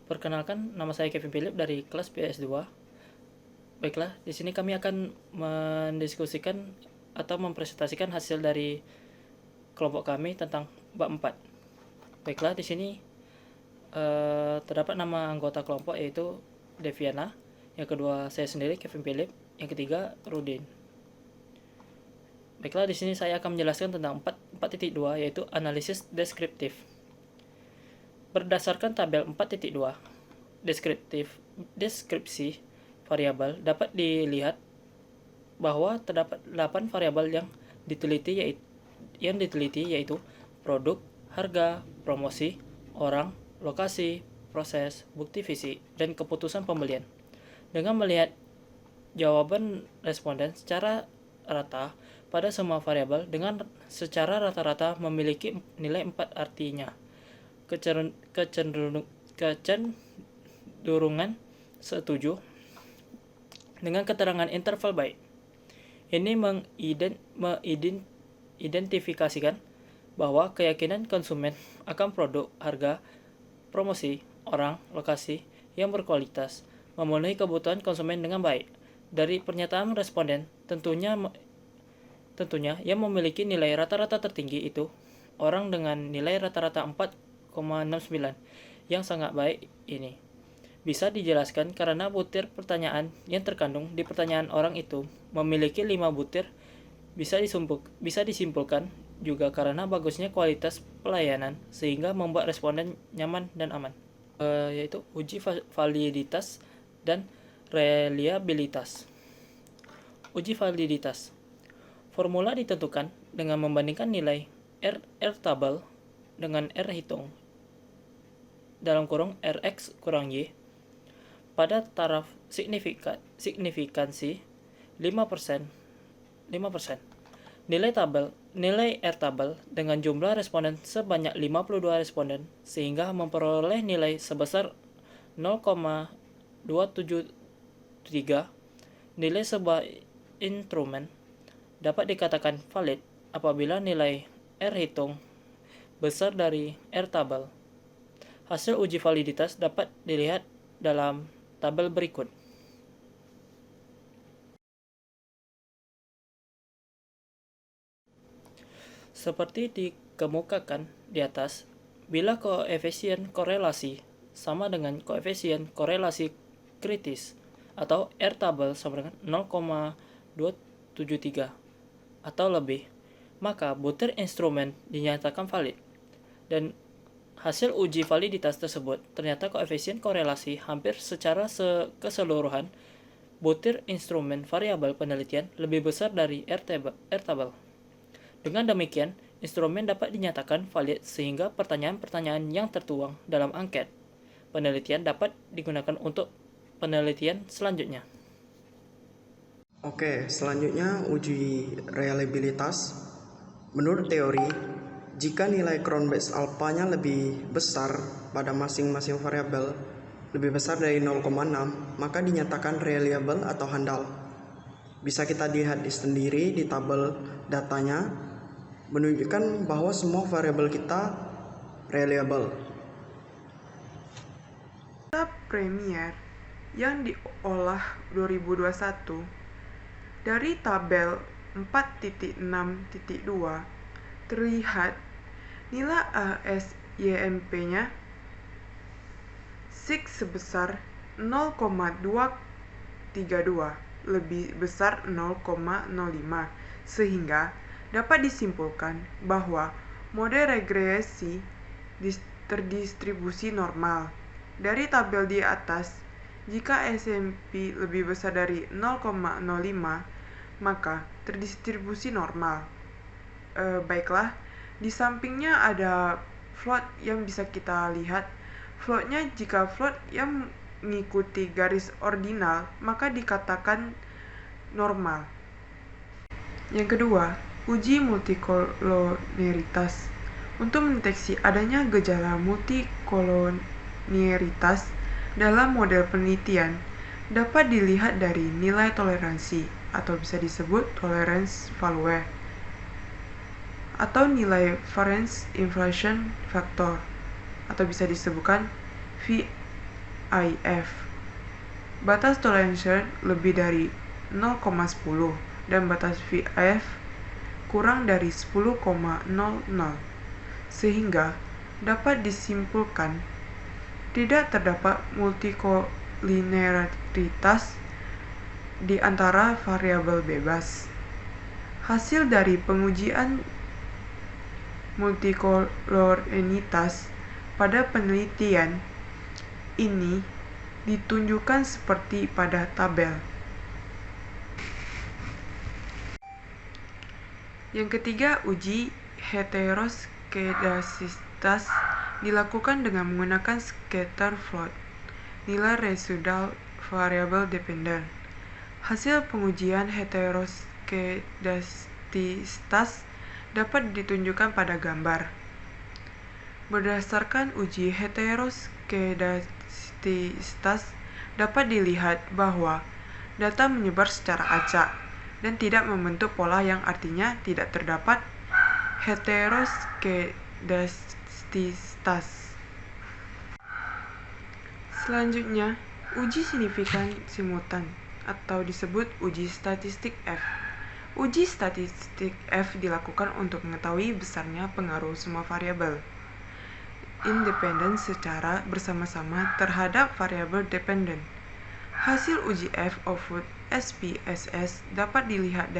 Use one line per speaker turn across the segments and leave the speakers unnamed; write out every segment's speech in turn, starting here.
Perkenalkan, nama saya Kevin Philip dari kelas PS2. Baiklah, di sini kami akan mendiskusikan atau mempresentasikan hasil dari kelompok kami tentang bab 4. Baiklah, di sini terdapat nama anggota kelompok yaitu Deviana, yang kedua saya sendiri Kevin Philip, yang ketiga Rudin. Baiklah, di sini saya akan menjelaskan tentang 4.2 yaitu analisis deskriptif. Berdasarkan tabel 4.2, deskripsi variabel dapat dilihat bahwa terdapat 8 variabel yang diteliti yaitu produk, harga, promosi, orang, lokasi, proses, bukti fisik, dan keputusan pembelian. Dengan melihat jawaban responden secara rata pada semua variabel dengan secara rata-rata memiliki nilai 4, artinya kecenderungan setuju dengan keterangan interval baik. Ini mengidentifikasikan bahwa keyakinan konsumen akan produk, harga, promosi, orang, lokasi yang berkualitas memenuhi kebutuhan konsumen dengan baik. Dari pernyataan responden, tentunya yang memiliki nilai rata-rata tertinggi itu orang dengan nilai rata-rata 4,69 yang sangat baik ini. Bisa dijelaskan karena butir pertanyaan yang terkandung di pertanyaan orang itu memiliki 5 butir. Bisa disimpulkan juga karena bagusnya kualitas pelayanan sehingga membuat responden nyaman dan aman. Yaitu uji validitas dan reliabilitas. Uji validitas. Formula ditentukan dengan membandingkan nilai R tabel dengan R hitung dalam kurung Rx kurang Y pada taraf signifikansi 5%. Nilai R tabel dengan jumlah responden sebanyak 52 responden sehingga memperoleh nilai sebesar 0,273. Nilai sebuah instrumen dapat dikatakan valid apabila nilai R hitung besar dari R tabel. Hasil uji validitas dapat dilihat dalam tabel berikut. Seperti dikemukakan di atas, bila koefisien korelasi sama dengan koefisien korelasi kritis atau R tabel sama dengan 0,273 atau lebih, maka butir instrumen dinyatakan valid. Dan hasil uji validitas tersebut ternyata koefisien korelasi hampir secara keseluruhan butir instrumen variabel penelitian lebih besar dari R tabel. Dengan demikian, instrumen dapat dinyatakan valid sehingga pertanyaan-pertanyaan yang tertuang dalam angket penelitian dapat digunakan untuk penelitian selanjutnya.
Oke, selanjutnya uji reliabilitas. Menurut teori, jika nilai Cron-Base alpha-nya lebih besar pada masing-masing variabel, lebih besar dari 0,6, maka dinyatakan reliable atau handal. Bisa kita lihat sendiri di tabel datanya, menunjukkan bahwa semua variabel kita reliable.
Data Premier yang diolah 2021 dari tabel 4.6.2 terlihat nilai ASYMP-nya SIG sebesar 0,232 lebih besar 0,05 sehingga dapat disimpulkan bahwa model regresi terdistribusi normal. Dari tabel di atas, jika SMP lebih besar dari 0,05 maka terdistribusi normal. Baiklah, di sampingnya ada float yang bisa kita lihat. Floatnya, jika float yang mengikuti garis ordinal maka dikatakan normal. Yang kedua, uji multikolonialitas. Untuk mendeteksi adanya gejala multikolonialitas dalam model penelitian dapat dilihat dari nilai toleransi atau bisa disebut tolerance value atau nilai variance inflation factor atau bisa disebutkan IF. Batas toleransi lebih dari 0,10 dan batas VF kurang dari 10,00, sehingga dapat disimpulkan tidak terdapat multikolineritas di antara variabel bebas. Hasil dari pengujian multikolorenitas pada penelitian ini ditunjukkan seperti pada tabel. Yang ketiga, uji heteroskedastisitas dilakukan dengan menggunakan scatter plot, nilai residual variable dependent. Hasil pengujian heteroskedastisitas dapat ditunjukkan pada gambar. Berdasarkan uji heteroskedastisitas dapat dilihat bahwa data menyebar secara acak dan tidak membentuk pola, yang artinya tidak terdapat heteroskedastisitas. Selanjutnya, uji signifikan simultan atau disebut uji statistik F. Uji statistik F dilakukan untuk mengetahui besarnya pengaruh semua variabel independen secara bersama-sama terhadap variabel dependen. Hasil uji F output SPSS dapat dilihat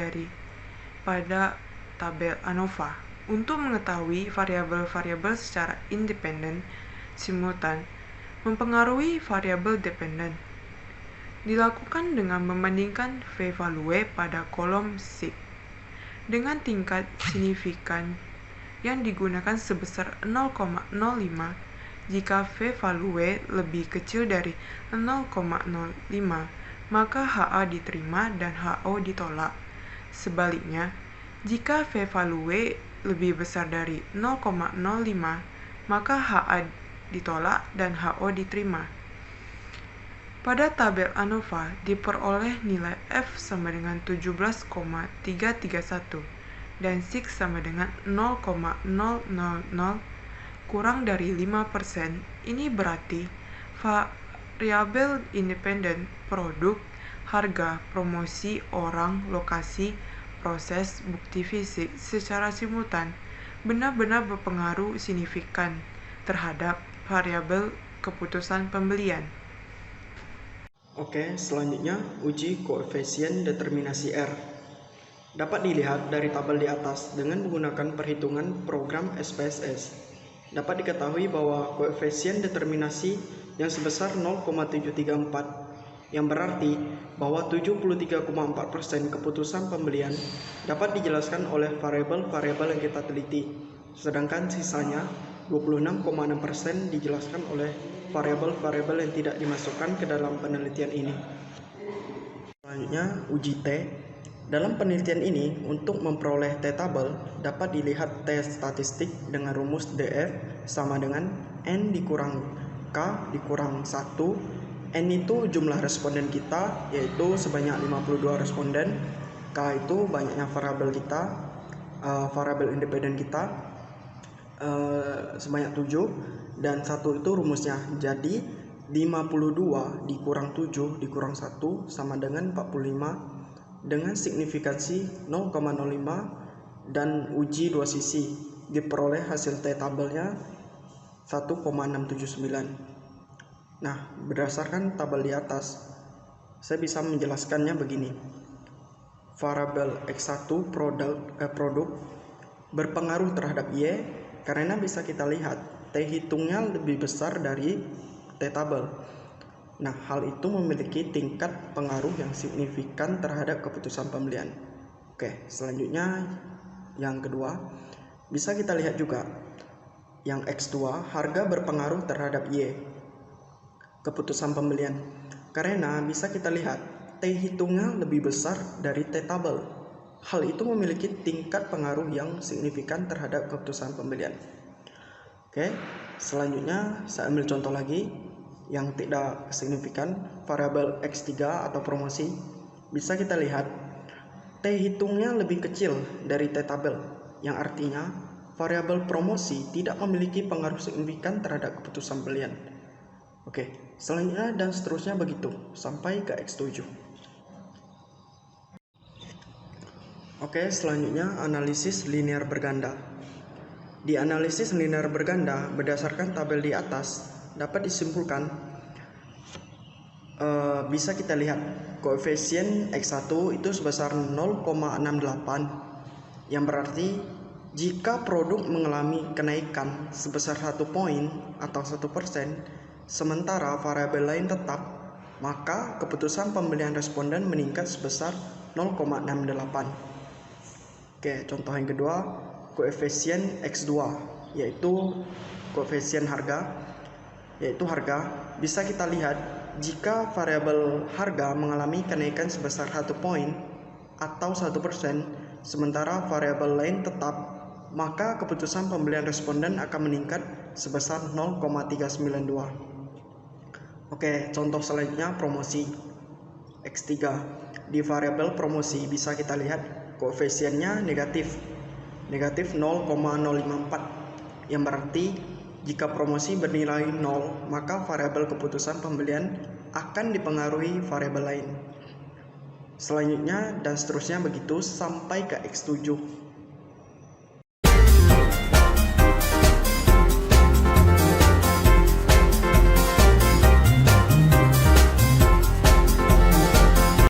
pada tabel ANOVA. Untuk mengetahui variabel-variabel secara independen simultan mempengaruhi variabel dependen, dilakukan dengan membandingkan v-value pada kolom SIG dengan tingkat signifikan yang digunakan sebesar 0,05. Jika v-value lebih kecil dari 0,05, maka HA diterima dan HO ditolak. Sebaliknya, jika v-value lebih besar dari 0,05, maka HA ditolak dan HO diterima. Pada tabel ANOVA diperoleh nilai F sama dengan 17,331 dan SIG sama dengan 0,000 kurang dari 5%. Ini berarti variabel independen produk, harga, promosi, orang, lokasi, proses, bukti fisik secara simultan benar-benar berpengaruh signifikan terhadap variabel keputusan pembelian.
Oke, selanjutnya uji koefisien determinasi R. Dapat dilihat dari tabel di atas dengan menggunakan perhitungan program SPSS. Dapat diketahui bahwa koefisien determinasi yang sebesar 0,734, yang berarti bahwa 73,4% keputusan pembelian dapat dijelaskan oleh variabel-variabel yang kita teliti, sedangkan sisanya 26,6% dijelaskan oleh variabel-variabel yang tidak dimasukkan ke dalam penelitian ini. Selanjutnya, uji T. Dalam penelitian ini, untuk memperoleh T-tabel, dapat dilihat T statistik dengan rumus DF sama dengan N dikurang K dikurang 1. N itu jumlah responden kita, yaitu sebanyak 52 responden. K itu banyaknya variabel kita, variabel independen kita, sebanyak 7, dan 1 itu rumusnya. Jadi 52 dikurang 7 dikurang 1 sama dengan 45 dengan signifikansi 0,05, dan uji dua sisi diperoleh hasil T tabelnya 1,679. Nah, berdasarkan tabel di atas, saya bisa menjelaskannya begini. Variabel X1 produk berpengaruh terhadap Y karena bisa kita lihat T hitungnya lebih besar dari T tabel. Nah, hal itu memiliki tingkat pengaruh yang signifikan terhadap keputusan pembelian. Oke, selanjutnya yang kedua, bisa kita lihat juga yang X2, harga berpengaruh terhadap Y, keputusan pembelian. Karena bisa kita lihat T hitungnya lebih besar dari T tabel. Hal itu memiliki tingkat pengaruh yang signifikan terhadap keputusan pembelian. Oke, selanjutnya saya ambil contoh lagi yang tidak signifikan, variabel X3 atau promosi. Bisa kita lihat T hitungnya lebih kecil dari T tabel, yang artinya variabel promosi tidak memiliki pengaruh signifikan terhadap keputusan pembelian. Oke, selanjutnya dan seterusnya begitu sampai ke X7. Oke, selanjutnya analisis linear berganda. Di analisis linear berganda berdasarkan tabel di atas dapat disimpulkan bisa kita lihat koefisien X1 itu sebesar 0,68, yang berarti jika produk mengalami kenaikan sebesar 1 poin atau 1%, sementara variabel lain tetap, maka keputusan pembelian responden meningkat sebesar 0,68. Oke, contoh yang kedua, koefisien X2, yaitu koefisien harga, bisa kita lihat jika variabel harga mengalami kenaikan sebesar 1 poin atau 1%, sementara variabel lain tetap, maka keputusan pembelian responden akan meningkat sebesar 0,392. Oke, contoh selanjutnya promosi X3. Di variabel promosi bisa kita lihat koefisiennya negatif 0,054, yang berarti jika promosi bernilai 0, maka variabel keputusan pembelian akan dipengaruhi variabel lain. Selanjutnya dan seterusnya begitu sampai ke X7.